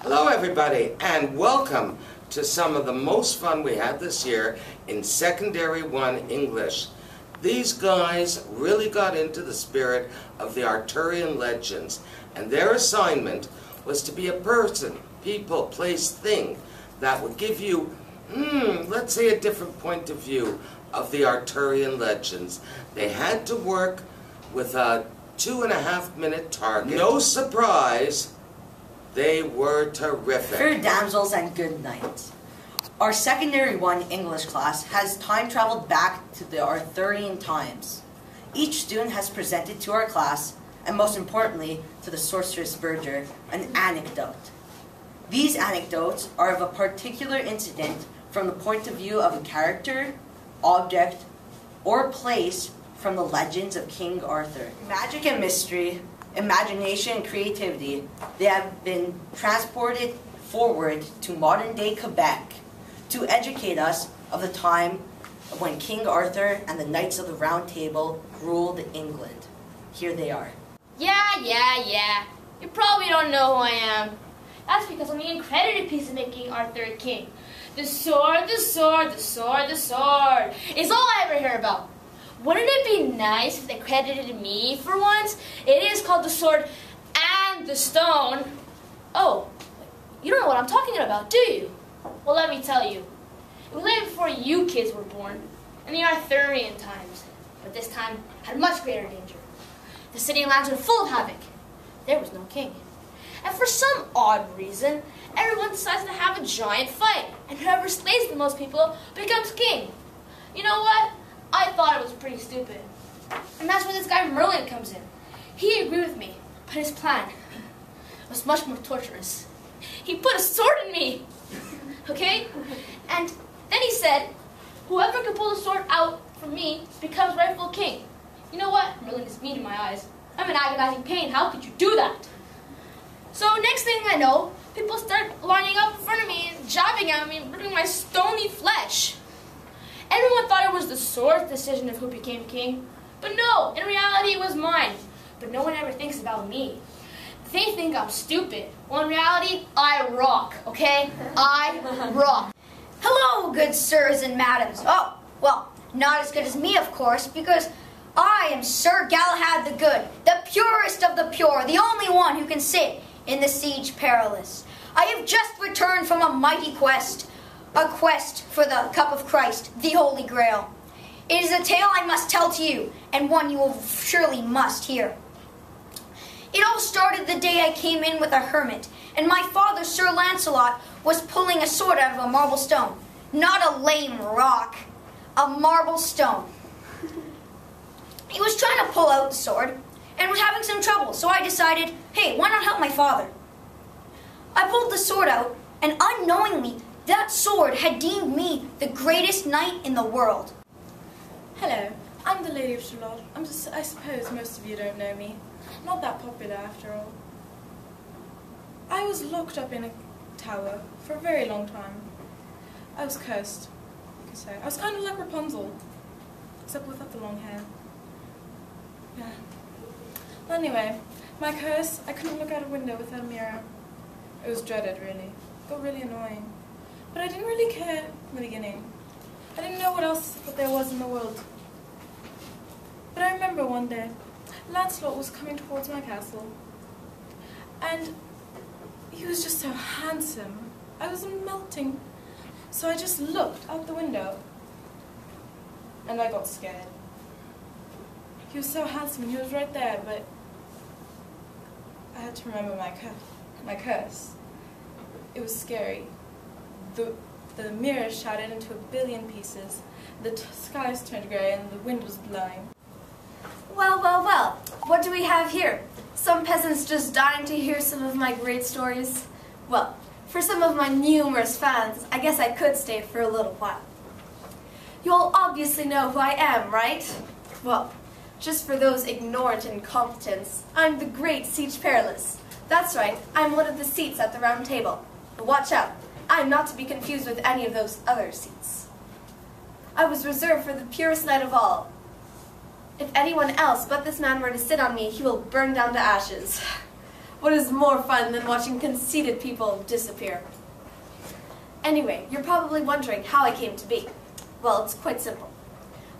Hello everybody, and welcome to some of the most fun we had this year in Secondary 1 English. These guys really got into the spirit of the Arthurian Legends, and their assignment was to be a person, people, place, thing that would give you, let's say, a different point of view of the Arthurian Legends. They had to work with a 2.5-minute target. No surprise, they were terrific. Fair damsels and good night. Our Secondary 1 English class has time traveled back to the Arthurian times. Each student has presented to our class, and most importantly to the sorceress Verger, an anecdote. These anecdotes are of a particular incident from the point of view of a character, object, or place from the legends of King Arthur. Magic and mystery, imagination and creativity, they have been transported forward to modern-day Quebec to educate us of the time when King Arthur and the Knights of the Round Table ruled England. Here they are. Yeah. You probably don't know who I am. That's because I'm the uncredited piece of making Arthur a king. The sword is all I ever hear about. Wouldn't it be nice if they credited me for once? It is called the sword and the stone. Oh, you don't know what I'm talking about, do you? Well, let me tell you. It was way before you kids were born, in the Arthurian times. But this time had much greater danger. The city and lands were full of havoc. There was no king. And for some odd reason, everyone decides to have a giant fight, and whoever slays the most people becomes king. You know what? I thought it was pretty stupid. And that's where this guy Merlin comes in. He agreed with me, but his plan was much more torturous. He put a sword in me, okay? And then he said, whoever can pull the sword out from me becomes rightful king. You know what? Merlin is mean in my eyes. I'm in agonizing pain. How could you do that? So next thing I know, people start lining up in front of me and jabbing at me and ripping my stony flesh. Everyone thought it was the sword's decision of who became king. But no, in reality it was mine. But no one ever thinks about me. They think I'm stupid. Well, in reality, I rock, okay? I rock. Hello, good sirs and madams. Oh, well, not as good as me, of course, because I am Sir Galahad the Good, the purest of the pure, the only one who can sit in the Siege Perilous. I have just returned from a mighty quest, a quest for the Cup of Christ, the Holy Grail. It is a tale I must tell to you, and one you will surely must hear. It all started the day I came in with a hermit, and my father, Sir Lancelot, was pulling a sword out of a marble stone. Not a lame rock, a marble stone. He was trying to pull out the sword, and was having some trouble, so I decided, hey, why not help my father? I pulled the sword out, and unknowingly, that sword had deemed me the greatest knight in the world. Hello, I'm the Lady of Shalott. I suppose most of you don't know me. Not that popular after all. I was locked up in a tower for a very long time. I was cursed, you could say. I was kind of like Rapunzel, except without the long hair. Yeah. Well, anyway, my curse, I couldn't look out a window without a mirror. It was dreaded, really. It got really annoying. But I didn't really care in the beginning. I didn't know what there was in the world. But I remember one day, Lancelot was coming towards my castle. And he was just so handsome. I was melting. So I just looked out the window. And I got scared. He was so handsome and he was right there, but I had to remember my curse. It was scary. The mirror shattered into a billion pieces. The skies turned grey and the wind was blowing. Well, what do we have here? Some peasants just dying to hear some of my great stories? Well, for some of my numerous fans, I guess I could stay for a little while. You all obviously know who I am, right? Well, just for those ignorant incompetents, I'm the great Siege Perilous. That's right, I'm one of the seats at the round table. But watch out, I'm not to be confused with any of those other seats. I was reserved for the purest knight of all. If anyone else but this man were to sit on me, he will burn down to ashes. what is more fun than watching conceited people disappear? Anyway, you're probably wondering how I came to be. Well, it's quite simple.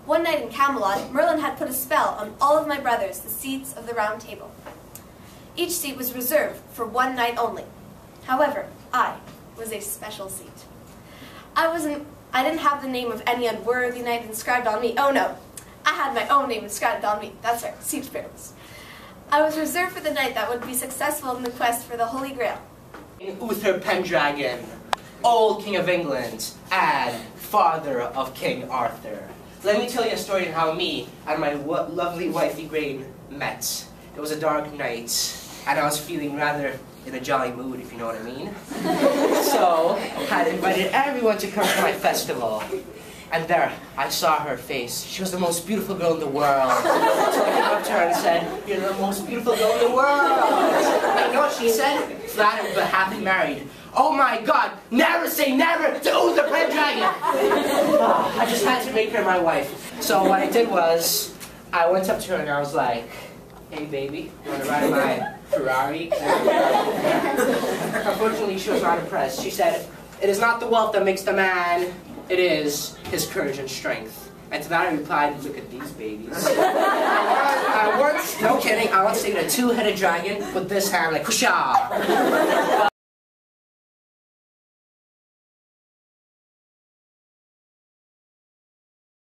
One night in Camelot, Merlin had put a spell on all of my brothers, the seats of the Round Table. Each seat was reserved for one night only. However, I was a special seat. I didn't have the name of any unworthy knight inscribed on me. Oh no, I had my own name inscribed on me. That's right, Siege Parents. I was reserved for the knight that would be successful in the quest for the Holy Grail. Uther Pendragon, old King of England, and father of King Arthur. Let me tell you a story of how me and my lovely wifey Grain met. It was a dark night, and I was feeling rather in a jolly mood, if you know what I mean. So, I had invited everyone to come to my festival. And there, I saw her face. She was the most beautiful girl in the world. So I came up to her and said, "You're the most beautiful girl in the world." And you know what she said? Flattered but happily married. Oh my God, never say never to Uther Pendragon! I just had to make her my wife. So what I did was, I went up to her and I was like, "Hey baby, you want to ride my Ferrari?" Unfortunately, she was not impressed. She said, "It is not the wealth that makes the man, it is his courage and strength." And to that I replied, "Look at these babies." I once, no kidding, I once seen a two-headed dragon with this hand like, whoosha!